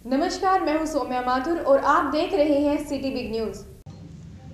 नमस्कार, मैं हूं सौम्या माथुर और आप देख रहे हैं city big news.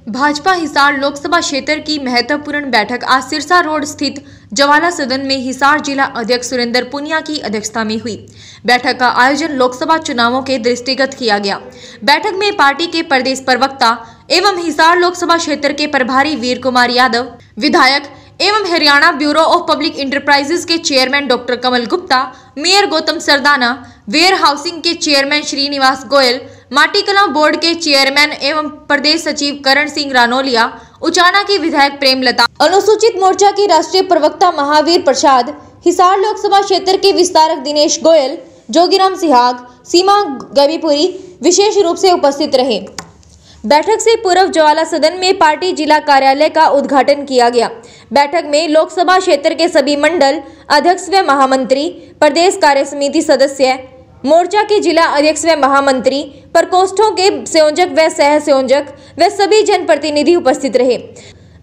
Bhajpa Hisar Lok Sabha क्षेत्र की महत्वपूर्ण बैठक आज सिरसा रोड स्थित जवाला सदन में हिसार जिला अध्यक्ष सुरेंद्र पुनिया की अध्यक्षता में हुई। बैठक का आयोजन लोकसभा चुनावों के दृष्टिगत किया गया। बैठक में पार्टी के प्रदेश प्रवक्ता एवं हिसार लोकसभा क्षेत्र के प्रभारी वीर कुमार यादव, विधायक एवं Haryana bureau of public enterprises के chairman doctor Kamal Gupta, mayor Gautam Sardana, warehousing के चेयरमैन श्रीनिवास गोयल, माटीकला बोर्ड के चेयरमैन एवं प्रदेश सचिव करण सिंह रानोलिया, उचाना की विधायक प्रेमलता, अनुसूचित मोर्चा की राष्ट्रीय प्रवक्ता महावीर प्रसाद, हिसार लोकसभा क्षेत्र के विस्तारक दिनेश गोयल, जोगीराम सिहाग, सीमा गबीपुरी विशेष रूप से उपस्थित रहे। बैठक से पूर्व ज्वाला सदन में पार्टी जिला कार्यालय का उद्घाटन किया गया। बैठक में लोकसभा क्षेत्र के सभी मंडल अध्यक्ष व महामंत्री, प्रदेश कार्य समिति सदस्य, मोर्चा के जिला अध्यक्ष व महामंत्री, प्रकोष्ठों के संयोजक व सह संयोजक व सभी जनप्रतिनिधि उपस्थित रहे।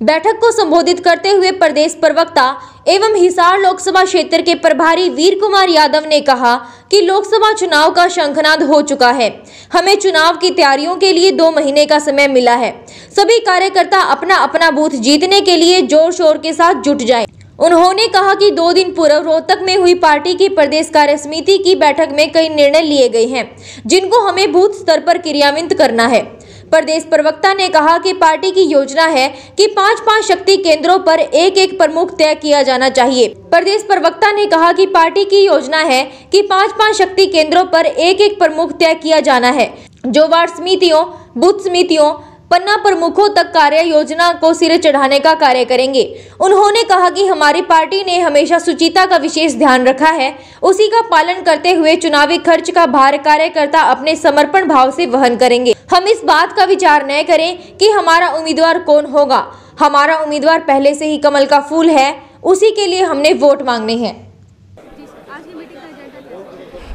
बैठक को संबोधित करते हुए प्रदेश प्रवक्ता एवं हिसार लोकसभा क्षेत्र के प्रभारी वीर कुमार यादव ने कहा कि लोकसभा चुनाव का शंखनाद हो चुका है। हमें चुनाव की तैयारियों के लिए 2 महीने का समय मिला है। सभी कार्यकर्ता अपना अपना बूथ जीतने के लिए जोर शोर के साथ जुट जाएं। उन्होंने कहा कि 2 दिन पूर्व रोहतक में हुई पार्टी की प्रदेश कार्य समिति की बैठक में कई निर्णय लिए गए हैं, जिनको हमें बूथ स्तर पर क्रियान्वित करना है। प्रदेश प्रवक्ता ने कहा कि पार्टी की योजना है कि 5-5 शक्ति केंद्रों पर एक प्रमुख तय किया जाना चाहिए। प्रदेश प्रवक्ता ने कहा कि पार्टी की योजना है कि 5-5 शक्ति केंद्रों पर एक प्रमुख तय किया जाना है, जो वार्ड समितियों, बूथ समितियों, पन्ना प्रमुखों तक कार्य योजना को सिरे चढ़ाने का कार्य करेंगे। उन्होंने कहा कि हमारी पार्टी ने हमेशा शुचिता का विशेष ध्यान रखा है, उसी का पालन करते हुए चुनावी खर्च का भार कार्यकर्ता अपने समर्पण भाव से वहन करेंगे। हम इस बात का विचार न करें कि हमारा उम्मीदवार कौन होगा। हमारा उम्मीदवार पहले से ही कमल का फूल है, उसी के लिए हमने वोट मांगने हैं।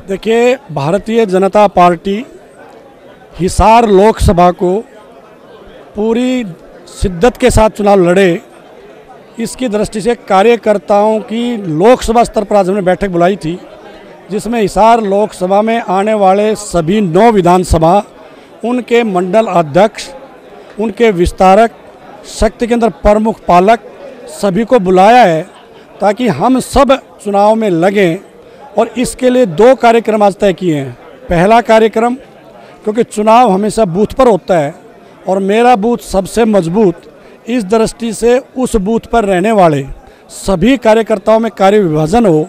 देखिए, भारतीय जनता पार्टी हिसार लोकसभा को पूरी शिद्दत के साथ चुनाव लड़े, इसकी दृष्टि से कार्यकर्ताओं की लोकसभा स्तर पर आज हमने बैठक बुलाई थी, जिसमें हिसार लोकसभा में आने वाले सभी 9 विधानसभा, उनके मंडल अध्यक्ष, उनके विस्तारक, शक्ति केंद्र प्रमुख पालक सभी को बुलाया है, ताकि हम सब चुनाव में लगें। और इसके लिए 2 कार्यक्रम आज तय किए हैं। पहला कार्यक्रम, क्योंकि चुनाव हमेशा बूथ पर होता है और मेरा बूथ सबसे मजबूत, इस दृष्टि से उस बूथ पर रहने वाले सभी कार्यकर्ताओं में कार्य विभाजन हो।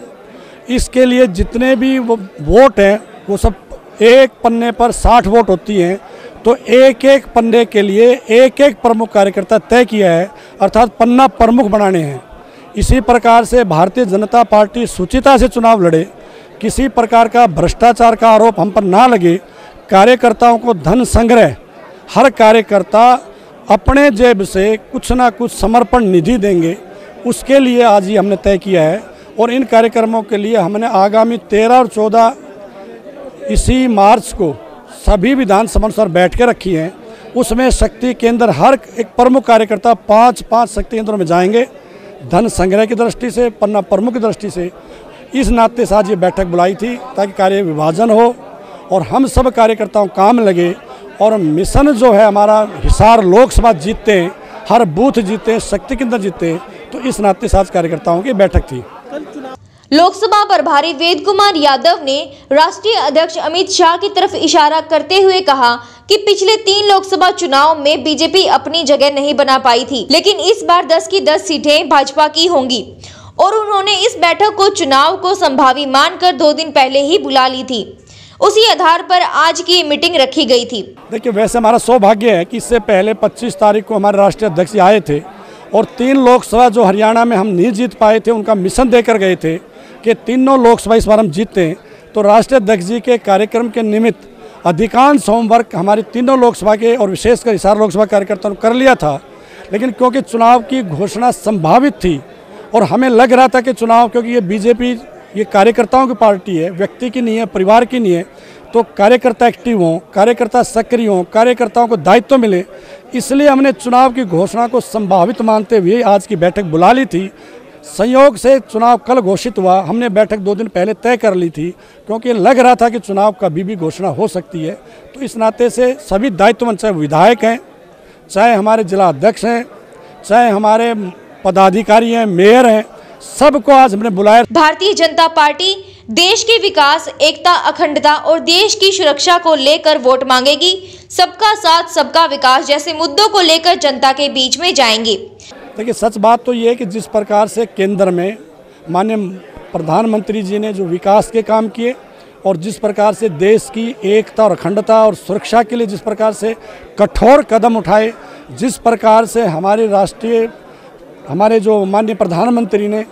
इसके लिए जितने भी वो वोट हैं, वो सब एक पन्ने पर 60 वोट होती हैं, तो एक पन्ने के लिए एक प्रमुख कार्यकर्ता तय किया है, अर्थात पन्ना प्रमुख बनाने हैं। इसी प्रकार से भारतीय जनता पार्टी शुचिता से चुनाव लड़े, किसी प्रकार का भ्रष्टाचार का आरोप हम पर ना लगे, कार्यकर्ताओं को धन संग्रह, हर कार्यकर्ता अपने जेब से कुछ ना कुछ समर्पण निधि देंगे, उसके लिए आज ही हमने तय किया है। और इन कार्यक्रमों के लिए हमने आगामी 13 और 14 इसी मार्च को सभी विधानसभा अनुसार बैठकें रखी हैं। उसमें शक्ति केंद्र हर एक प्रमुख कार्यकर्ता 5-5 शक्ति केंद्रों में जाएंगे, धन संग्रह की दृष्टि से, पन्ना प्रमुख की दृष्टि से। इस नाते से आज ये बैठक बुलाई थी, ताकि कार्य विभाजन हो और हम सब कार्यकर्ताओं काम लगे। और मिशन जो है हमारा, हिसार लोकसभा जीतते हैं, हर बूथ जीते, शक्ति केंद्र जीते, तो इस नाते से आज कार्यकर्ताओं की बैठक थी। लोकसभा प्रभारी वेद कुमार यादव ने राष्ट्रीय अध्यक्ष अमित शाह की तरफ इशारा करते हुए कहा कि पिछले 3 लोकसभा चुनाव में बीजेपी अपनी जगह नहीं बना पाई थी, लेकिन इस बार 10 की 10 सीटें भाजपा की होंगी। और उन्होंने इस बैठक को चुनाव को संभावी मानकर 2 दिन पहले ही बुला ली थी। उसी आधार पर आज की मीटिंग रखी गई थी। देखिए, वैसे हमारा सौभाग्य है कि इससे पहले 25 तारीख को हमारे राष्ट्रीय अध्यक्ष आए थे और 3 लोकसभा जो हरियाणा में हम नहीं जीत पाए थे, उनका मिशन देकर गए थे कि तीनों लोकसभा इस बार हम जीतते हैं। तो राष्ट्रीय अध्यक्ष जी के कार्यक्रम के निमित्त अधिकांश होमवर्क हमारी तीनों लोकसभा के और विशेषकर हिसार लोकसभा कार्यकर्ताओं ने कर लिया था। लेकिन क्योंकि चुनाव की घोषणा संभावित थी और हमें लग रहा था कि चुनाव, क्योंकि ये बीजेपी ये कार्यकर्ताओं की पार्टी है, व्यक्ति की नहीं है, परिवार की नहीं है, तो कार्यकर्ता एक्टिव हों, कार्यकर्ता सक्रिय हों, कार्यकर्ताओं को दायित्व मिले, इसलिए हमने चुनाव की घोषणा को संभावित मानते हुए आज की बैठक बुला ली थी। संयोग से चुनाव कल घोषित हुआ, हमने बैठक 2 दिन पहले तय कर ली थी क्योंकि लग रहा था कि चुनाव कभी भी घोषणा हो सकती है। तो इस नाते से सभी दायित्ववान, चाहे विधायक हैं, चाहे हमारे जिला अध्यक्ष हैं, चाहे हमारे पदाधिकारी हैं, मेयर हैं, सबको आज हमने बुलाया। भारतीय जनता पार्टी देश के विकास, एकता, अखंडता और देश की सुरक्षा को लेकर वोट मांगेगी। सबका साथ, सबका विकास जैसे मुद्दों को लेकर जनता के बीच में जाएंगे। देखिए, सच बात तो ये है कि जिस प्रकार से केंद्र में माननीय प्रधानमंत्री जी ने जो विकास के काम किए और जिस प्रकार से देश की एकता और अखंडता और सुरक्षा के लिए जिस प्रकार से कठोर कदम उठाए, जिस प्रकार से हमारे जो माननीय प्रधानमंत्री ने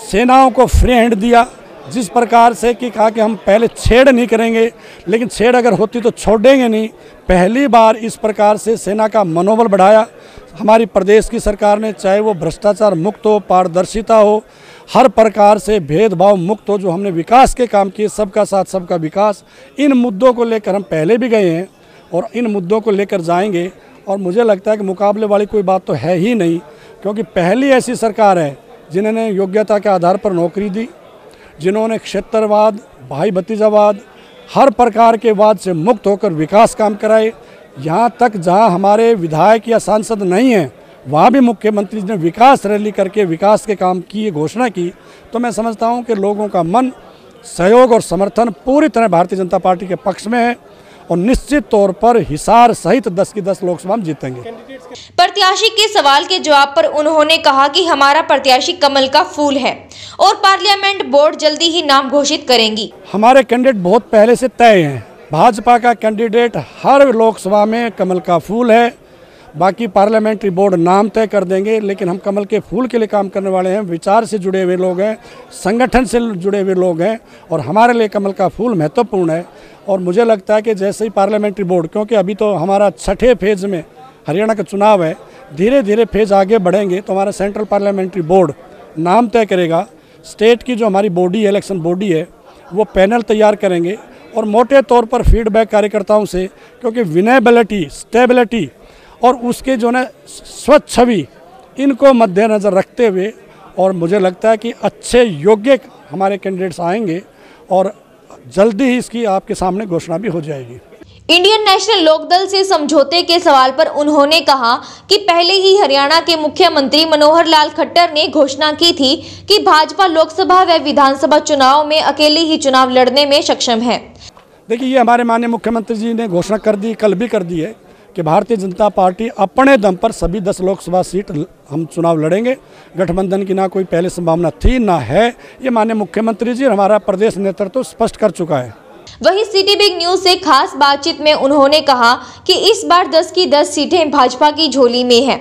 सेनाओं को फ्री हैंड दिया, जिस प्रकार से कि कहा कि हम पहले छेड़ नहीं करेंगे, लेकिन छेड़ अगर होती तो छोड़ेंगे नहीं, पहली बार इस प्रकार से सेना का मनोबल बढ़ाया हमारी प्रदेश की सरकार ने। चाहे वो भ्रष्टाचार मुक्त हो, पारदर्शिता हो, हर प्रकार से भेदभाव मुक्त हो, जो हमने विकास के काम किए, सबका साथ सबका विकास, इन मुद्दों को लेकर हम पहले भी गए हैं और इन मुद्दों को लेकर जाएंगे। और मुझे लगता है कि मुकाबले वाली कोई बात तो है ही नहीं, क्योंकि पहली ऐसी सरकार है जिन्होंने योग्यता के आधार पर नौकरी दी, जिन्होंने क्षेत्रवाद, भाई भतीजावाद, हर प्रकार के वाद से मुक्त होकर विकास काम कराए। यहाँ तक जहाँ हमारे विधायक या सांसद नहीं हैं, वहाँ भी मुख्यमंत्री ने विकास रैली करके विकास के काम की घोषणा की। तो मैं समझता हूँ कि लोगों का मन, सहयोग और समर्थन पूरी तरह भारतीय जनता पार्टी के पक्ष में है और निश्चित तौर पर हिसार सहित 10 की 10 लोकसभा में जीतेंगे। प्रत्याशी के सवाल के जवाब पर उन्होंने कहा कि हमारा प्रत्याशी कमल का फूल है और पार्लियामेंट बोर्ड जल्दी ही नाम घोषित करेंगी। हमारे कैंडिडेट बहुत पहले से तय हैं। भाजपा का कैंडिडेट हर लोकसभा में कमल का फूल है। बाकी पार्लियामेंट्री बोर्ड नाम तय कर देंगे, लेकिन हम कमल के फूल के लिए काम करने वाले हैं। विचार से जुड़े हुए लोग हैं, संगठन से जुड़े हुए लोग हैं और हमारे लिए कमल का फूल महत्वपूर्ण है। और मुझे लगता है कि जैसे ही पार्लियामेंट्री बोर्ड, क्योंकि अभी तो हमारा 6ठे फेज में हरियाणा का चुनाव है, धीरे धीरे फेज आगे बढ़ेंगे तो हमारा सेंट्रल पार्लियामेंट्री बोर्ड नाम तय करेगा। स्टेट की जो हमारी बॉडी है, इलेक्शन बॉडी है, वो पैनल तैयार करेंगे और मोटे तौर पर फीडबैक कार्यकर्ताओं से, क्योंकि विनेबिलिटी, स्टेबिलिटी और उसके जो है स्वच्छ छवि, इनको मद्देनज़र रखते हुए और मुझे लगता है कि अच्छे योग्य हमारे कैंडिडेट्स आएंगे और जल्दी ही इसकी आपके सामने घोषणा भी हो जाएगी। इंडियन नेशनल लोकदल से समझौते के सवाल पर उन्होंने कहा कि पहले ही हरियाणा के मुख्यमंत्री मनोहर लाल खट्टर ने घोषणा की थी कि भाजपा लोकसभा व विधानसभा चुनाव में अकेले ही चुनाव लड़ने में सक्षम है। देखिए, ये हमारे माननीय मुख्यमंत्री जी ने घोषणा कर दी, कल भी कर दी है कि भारतीय जनता पार्टी अपने दम पर सभी 10 लोकसभा सीट हम चुनाव लड़ेंगे। गठबंधन की ना कोई पहले संभावना थी ना है। ये माननीय मुख्यमंत्री जी और हमारा प्रदेश नेतृत्व स्पष्ट कर चुका है। वहीं सिटी बिग न्यूज से खास बातचीत में उन्होंने कहा कि इस बार 10 की 10 सीटें भाजपा की झोली में हैं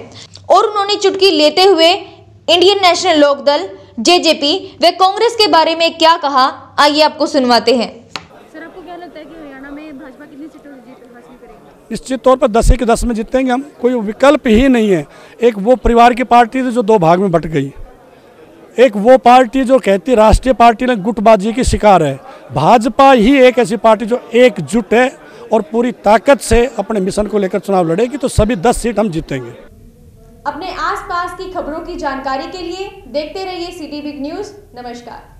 और उन्होंने चुटकी लेते हुए इंडियन नेशनल लोकदल, जेजेपी व कांग्रेस के बारे में क्या कहा, आइए आपको सुनवाते हैं। सर, आपको क्या लगता है कि हरियाणा में भाजपा कितनी सीटों हासिल करेगी? निश्चित तौर पर 10 के 10 में जीतेंगे हम, कोई विकल्प ही नहीं है। एक वो परिवार की पार्टी थी जो 2 भाग में बट गई, एक वो पार्टी जो कहती राष्ट्रीय पार्टी ने गुटबाजी की शिकार है। भाजपा ही एक ऐसी पार्टी जो एकजुट है और पूरी ताकत से अपने मिशन को लेकर चुनाव लड़ेगी, तो सभी 10 सीट हम जीतेंगे। अपने आसपास की खबरों की जानकारी के लिए देखते रहिए सिटी बिग न्यूज़। नमस्कार।